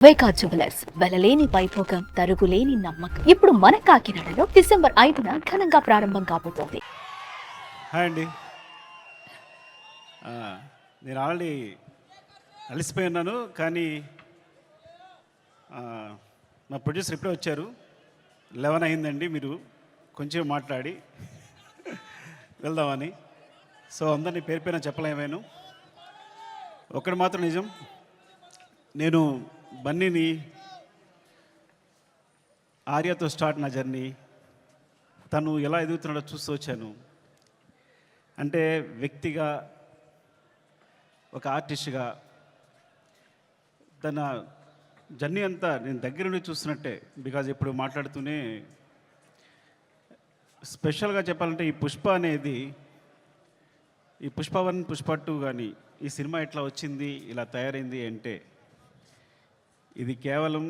వైకా jewellers వెలలేని Vaibhogam తరుగులేని నమ్మకం. ఇప్పుడు మన కాకినాడలో డిసెంబర్ 5న ఘనంగా ప్రారంభం కాబోతోంది. హాయ్ అండి. నేను ఆల్రెడీ అలసిపోయి ఉన్నాను, కానీ మా ప్రొడ్యూసర్ ఇప్పుడే వచ్చారు. 11 అయిందండి, మీరు కొంచెం మాట్లాడి వెళ్దామని. సో అందరినీ పేరు పైన చెప్పలేమేను. ఒక్కటి మాత్రం నిజం, నేను బన్నీని ఆర్యతో స్టార్ట్ నా జర్నీ, తను ఎలా ఎదుగుతున్నాడో చూస్తూ వచ్చాను. అంటే వ్యక్తిగా, ఒక ఆర్టిస్ట్గా తన జర్నీ అంతా నేను దగ్గర నుండి చూస్తున్నట్టే. బికాజ్ ఇప్పుడు మాట్లాడుతూనే స్పెషల్గా చెప్పాలంటే ఈ పుష్ప అనేది, ఈ పుష్ప 1 పుష్ప 2 కానీ ఈ సినిమా ఎట్లా వచ్చింది, ఇలా తయారైంది అంటే ఇది కేవలం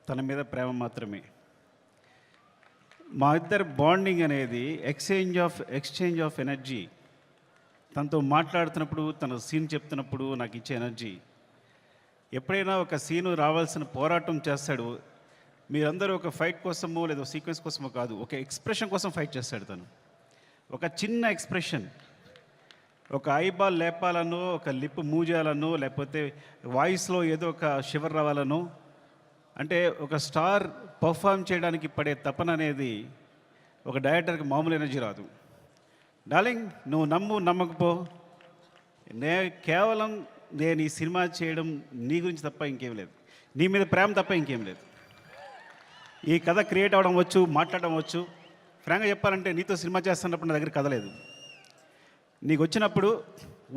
తన మీద ప్రేమ మాత్రమే. మా ఇద్దరు బాండింగ్ అనేది ఎక్స్చేంజ్ ఆఫ్ ఎనర్జీ. తనతో మాట్లాడుతున్నప్పుడు, తన సీన్ చెప్తున్నప్పుడు నాకు ఇచ్చే ఎనర్జీ. ఎప్పుడైనా ఒక సీను రావాల్సిన పోరాటం చేస్తాడు. మీరందరూ ఒక ఫైట్ కోసమో లేదా సీక్వెన్స్ కోసమో కాదు, ఒక ఎక్స్ప్రెషన్ కోసం ఫైట్ చేస్తాడు తను. ఒక చిన్న ఎక్స్ప్రెషన్, ఒక ఐబాల్ లేపాలనో, ఒక లిప్ మూవ్ చేయాలనో, లేకపోతే వాయిస్లో ఏదో ఒక షివర్ రావాలనో, అంటే ఒక స్టార్ పర్ఫామ్ చేయడానికి పడే తపన అనేది ఒక డైరెక్టర్కి మామూలు ఎనర్జీ రాదు. డార్లింగ్, నువ్వు నమ్మకపో, కేవలం నేను ఈ సినిమా చేయడం నీ గురించి తప్ప ఇంకేం లేదు, నీ మీద ప్రేమ తప్ప ఇంకేం లేదు. ఈ కథ క్రియేట్ అవ్వడం వచ్చు, మాట్లాడడం వచ్చు. ఫ్రాంక్గా చెప్పాలంటే నీతో సినిమా చేస్తున్నప్పుడు నా దగ్గర కథ లేదు. నీకు వచ్చినప్పుడు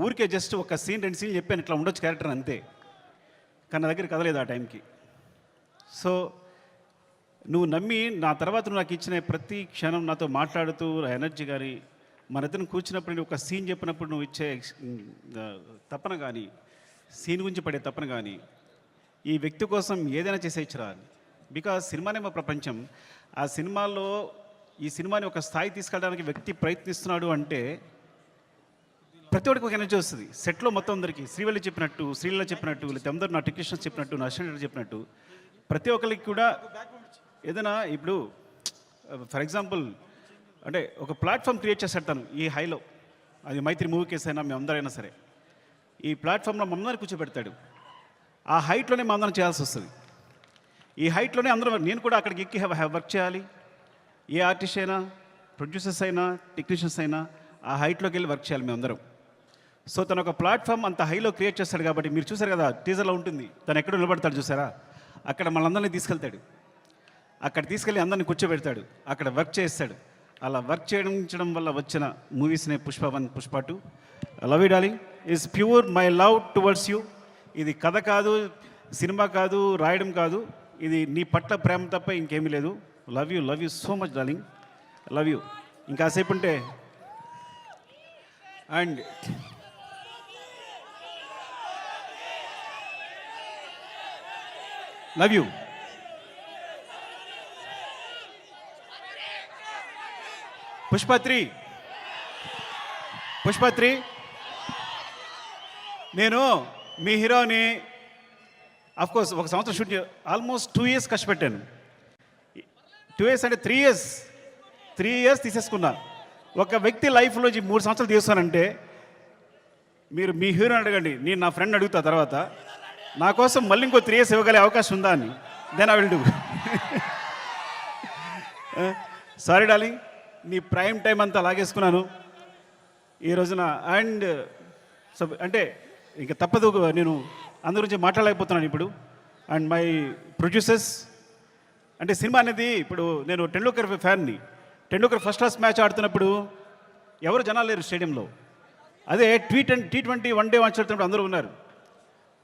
ఊరికే జస్ట్ ఒక సీన్ 2 సీన్లు చెప్పాను, ఇట్లా ఉండొచ్చు క్యారెక్టర్ అంతే, కానీ నా దగ్గర కథ లేదు ఆ టైంకి. సో నువ్వు నమ్మి నా తర్వాత నువ్వు నాకు ఇచ్చిన ప్రతి క్షణం నాతో మాట్లాడుతూ ఎనర్జీ కానీ, మన ఇద్దరిని కూర్చున్నప్పుడు నేను ఒక సీన్ చెప్పినప్పుడు నువ్వు ఇచ్చే తపన కానీ, సీన్ గురించి పడే తపన కానీ, ఈ వ్యక్తి కోసం ఏదైనా చేసేయచ్చురా. బికాజ్ సినిమానే మా ప్రపంచం. ఆ సినిమాలో ఈ సినిమాని ఒక స్థాయి తీసుకెళ్ళడానికి వ్యక్తి ప్రయత్నిస్తున్నాడు అంటే ప్రతి ఒక్కరికి ఒక ఎనర్జీ వస్తుంది. సెట్లో మొత్తం అందరికీ, శ్రీవల్లి చెప్పినట్టు, శ్రీలీల చెప్పినట్టు, లేకపోతే అందరూ నా టెక్నీషియన్స్ చెప్పినట్టు, నా అసిస్టెంట్ చెప్పినట్టు, ప్రతి ఒక్కరికి కూడా ఏదైనా ఇప్పుడు ఫర్ ఎగ్జాంపుల్ అంటే ఒక ప్లాట్ఫామ్ క్రియేట్ చేస్తాడు తను ఈ హైలో. అది మైత్రి మూవీ కేసు అయినా, మేము అందరైనా సరే ఈ ప్లాట్ఫామ్లో మమ్మల్ని కూర్చోబెడతాడు. ఆ హైట్లోనే మా అందరం చేయాల్సి వస్తుంది. ఈ హైట్లోనే అందరం, నేను కూడా అక్కడికి ఎక్కి వర్క్ చేయాలి. ఏ ఆర్టిస్ట్ అయినా, ప్రొడ్యూసర్స్ అయినా, టెక్నీషియన్స్ అయినా ఆ హైట్లోకి వెళ్ళి వర్క్ చేయాలి మేమందరం. సో తను ఒక ప్లాట్ఫామ్ అంత హైలో క్రియేట్ చేస్తాడు కాబట్టి, మీరు చూసారు కదా టీజర్లో ఉంటుంది, తను ఎక్కడ నిలబడతాడు చూసారా, అక్కడ మనందరినీ తీసుకెళ్తాడు. అక్కడ తీసుకెళ్ళి అందరినీ కూర్చోబెడతాడు, అక్కడ వర్క్ చేస్తాడు. అలా వర్క్ చేయడం వల్ల వచ్చిన మూవీస్నే Pushpa 1 Pushpa 2. Love you darling, is pure my love towards you. ఇది కథ కాదు, సినిమా కాదు, రాయడం కాదు, ఇది నీ పట్ల ప్రేమ తప్ప ఇంకేమీ లేదు. Love you so much darling, love you. ఇంకాసేపు ఉంటే అండ్ లవ్ యూ. పుష్ప 3 నేను మీ హీరోని అఫ్కోర్స్ ఒక సంవత్సరం షూట్ ఆల్మోస్ట్ 2 years కష్టపెట్టాను. 2 years అంటే 3 years తీసేసుకున్నా. ఒక వ్యక్తి లైఫ్లో 3 సంవత్సరాలు తీస్తానంటే మీరు మీ హీరోని అడగండి, నేను నా ఫ్రెండ్ అడుగుతా తర్వాత నా కోసం మళ్ళీ ఇంకో 3 years ఇవ్వగలే అవకాశం ఉందా అని. Then I will do. Sorry darling, నీ ప్రైమ్ టైం అంతా లాగేసుకున్నాను ఈ రోజున. అండ్ సో అంటే ఇంకా తప్పదు, నేను అందరి గురించి మాట్లాడలేకపోతున్నాను ఇప్పుడు. అండ్ మై ప్రొడ్యూసర్స్, అంటే సినిమా అనేది ఇప్పుడు నేను టెండూల్కర్ ఫ్యాన్ని. టెండూల్కర్ ఫస్ట్ క్లాస్ మ్యాచ్ ఆడుతున్నప్పుడు ఎవరు జనాలు లేరు స్టేడియంలో. అదే T20 1 డే మ్యాచ్ ఆడుతున్నప్పుడు అందరూ ఉన్నారు.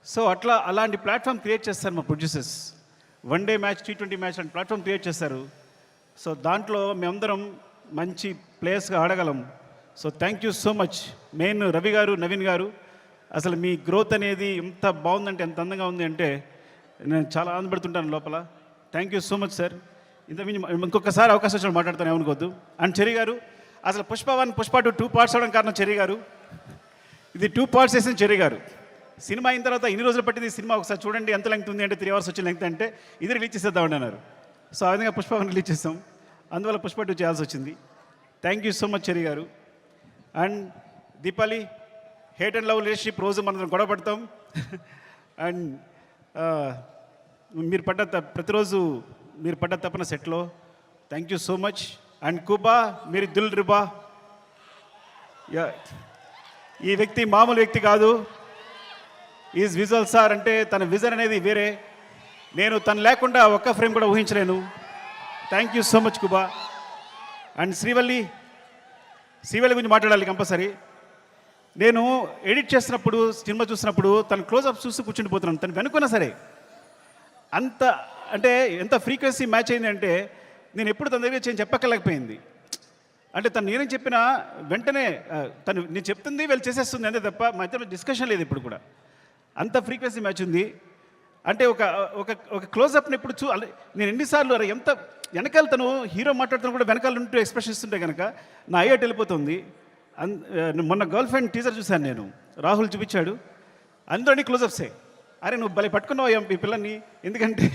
సో అలాంటి ప్లాట్ఫామ్ క్రియేట్ చేస్తారు మా producers. 1 day match, T20 match and platform create చేస్తారు. సో దాంట్లో మేమందరం మంచి ప్లేయర్స్గా ఆడగలం. So thank you so much. Main Ravi garu, Naveen గారు, అసలు మీ గ్రోత్ అనేది ఎంత బాగుందంటే, ఎంత అందంగా ఉంది అంటే నేను చాలా ఆనందపడుతుంటాను లోపల. Thank you so much sir. ఇంకొకసారి అవకాశం వచ్చినప్పుడు మాట్లాడతాను, ఏమనుకోవద్దు. అండ్ చెర్రీ గారు, అసలు పుష్ప 1 పుష్ప 2 2 parts అవడం కారణం చెర్రీ గారు. ఇది 2 parts వేసిన చెర్రీ గారు. సినిమా అయిన తర్వాత ఇన్ని రోజులు పట్టింది ఈ సినిమా ఒకసారి చూడండి ఎంత లెంగ్త్ ఉంది అంటే 3 hours వచ్చిన లెంగ్త్ అంటే ఇది రిలీజ్ చేసేద్దామని అన్నారు. సో ఆ విధంగా పుష్ప రిలీజ్ చేస్తాం. అందువల్ల పుష్ప 2 చేయాల్సి వచ్చింది. థ్యాంక్ యూ సో మచ్ చెరి గారు. And Deepali, hate and love relationship రోజు మనం గొడవ పడతాం. అండ్ మీరు ప్రతిరోజు మీరు పడ్డ తప్పన సెట్లో thank you so much. And కుబా మీరు దిల్ రిబా, ఈ వ్యక్తి మామూలు వ్యక్తి కాదు. ఈజ్ విజువల్ సార్ అంటే తన విజన్ అనేది వేరే. నేను తను లేకుండా ఒక్క ఫ్రేమ్ కూడా ఊహించలేను. Thank you so much Kuba. And Srivalli గురించి మాట్లాడాలి కంపల్సరీ. నేను ఎడిట్ చేస్తున్నప్పుడు సినిమా చూసినప్పుడు తను క్లోజ్అప్ చూసి కూర్చుండిపోతున్నాను. తను వెనుకున్నా సరే అంత అంటే ఎంత ఫ్రీక్వెన్సీ మ్యాచ్ అయింది అంటే నేను ఎప్పుడు తన దగ్గర చెప్పక్కర్లేకపోయింది. అంటే తను నేనేం చెప్పినా వెంటనే తను నేను చెప్తుంది వీళ్ళు చేసేస్తుంది అంతే తప్ప మధ్యలో డిస్కషన్ లేదు ఇప్పుడు కూడా. అంత ఫ్రీక్వెన్సీ మ్యాచ్ ఉంది. అంటే ఒక క్లోజ్అప్ని ఎప్పుడు నేను ఎన్నిసార్లు ఎంత వెనకాల తను హీరో మాట్లాడుతున్నా కూడా వెనకాల ఉంటూ ఎక్స్ప్రెషన్స్ ఉంటే కనుక నా అయ్యేట్ వెళ్ళిపోతుంది. మొన్న గర్ల్ ఫ్రెండ్ టీజర్ చూశాను నేను, రాహుల్ చూపించాడు, అందులోని క్లోజప్సే. అరే నువ్వు భలే పట్టుకున్నావు ఈ పిల్లల్ని, ఎందుకంటే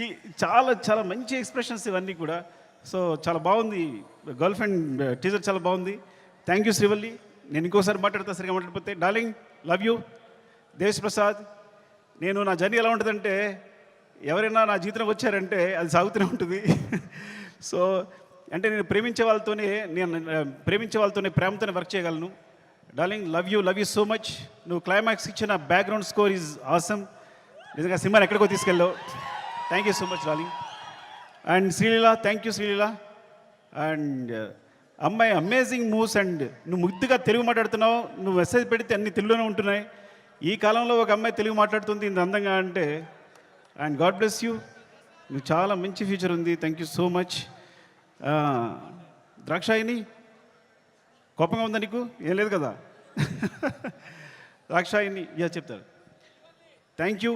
ఈ చాలా చాలా మంచి ఎక్స్ప్రెషన్స్ ఇవన్నీ కూడా. సో చాలా బాగుంది, గర్ల్ ఫ్రెండ్ టీజర్ చాలా బాగుంది. Thank you Srivalli. నేను ఇంకోసారి మాట్లాడతా సరిగా మాట్లాడిపోతే. Darling love you. Desh Prasad, నేను నా జర్నీ ఎలా ఉంటుందంటే ఎవరైనా నా జీవితంలో వచ్చారంటే అది సాగుతూనే ఉంటుంది. సో అంటే నేను ప్రేమించే వాళ్ళతోనే ప్రేమతోనే వర్క్ చేయగలను. Darling love you so much. నువ్వు క్లైమాక్స్ ఇచ్చిన బ్యాక్గ్రౌండ్ స్కోర్ ఈజ్ ఆసమ్. నిజంగా సినిమాని ఎక్కడికో తీసుకెళ్ళావు. Thank you so much darling. And Sreeleela, thank you Sreeleela. And అమ్మాయి అమేజింగ్ మూవ్స్. అండ్ నువ్వు ముద్దుగా తెలుగు మాట్లాడుతున్నావు. నువ్వు మెసేజ్ పెడితే అన్ని తెలుగులోనే ఉంటున్నాయి. ఈ కాలంలో ఒక అమ్మాయి తెలుగు మాట్లాడుతుంది ఇంత అందంగా అంటే. And God bless you. నువ్వు చాలా మంచి ఫ్యూచర్ ఉంది. Thank you so much. Drakshayani, కోపంగా ఉందా నీకు? ఏం లేదు కదా. ద్రాక్షాయిని చెప్తారు. Thank you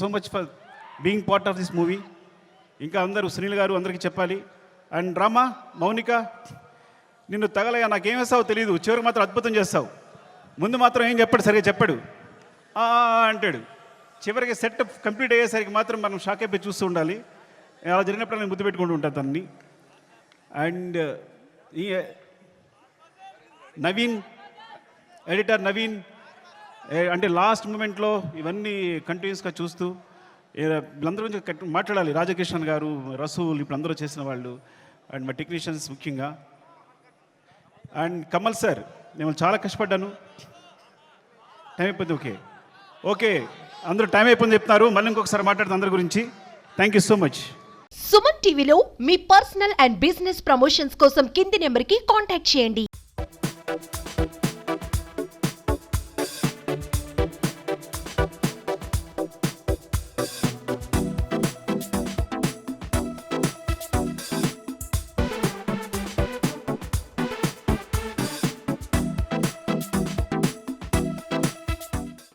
so much for being part of this movie. ఇంకా అందరూ సునీల్ గారు అందరికీ చెప్పాలి. అండ్ రామా, మౌనిక, నిన్ను తగలగా నాకేం వేస్తావో తెలియదు, చివరికి మాత్రం అద్భుతం చేస్తావు. ముందు మాత్రం ఏం చెప్పాడు, సరిగా చెప్పాడు అంటాడు. చివరికి సెట్ కంప్లీట్ అయ్యేసరికి మాత్రం మనం షాక్ అయిపోయి చూస్తూ ఉండాలి. అలా జరిగినప్పుడు నేను ముద్దు పెట్టుకుంటూ ఉంటాను తనని. అండ్ ఈ నవీన్, ఎడిటర్ నవీన్, అంటే లాస్ట్ మూమెంట్లో ఇవన్నీ కంటిన్యూస్గా చూస్తూ వీళ్ళందరూ గురించి మాట్లాడాలి. రాజకిషన్ గారు, రసూల్, ఇప్పుడు అందరూ చేసిన వాళ్ళు, అండ్ మా టెక్నీషియన్స్ ముఖ్యంగా. అండ్ కమల్ సార్, నేను చాలా కష్టపడ్డాను. టైం అయిపోయింది. ఓకే అందరూ టైం అయిపోయింది చెప్తున్నారు. మళ్ళీ ఇంకొకసారి మాట్లాడుతాను అందరి గురించి. Thank you so much. Suman టీవీలో మీ పర్సనల్ అండ్ బిజినెస్ ప్రమోషన్స్ కోసం కింది నెంబర్కి కాంటాక్ట్ చేయండి.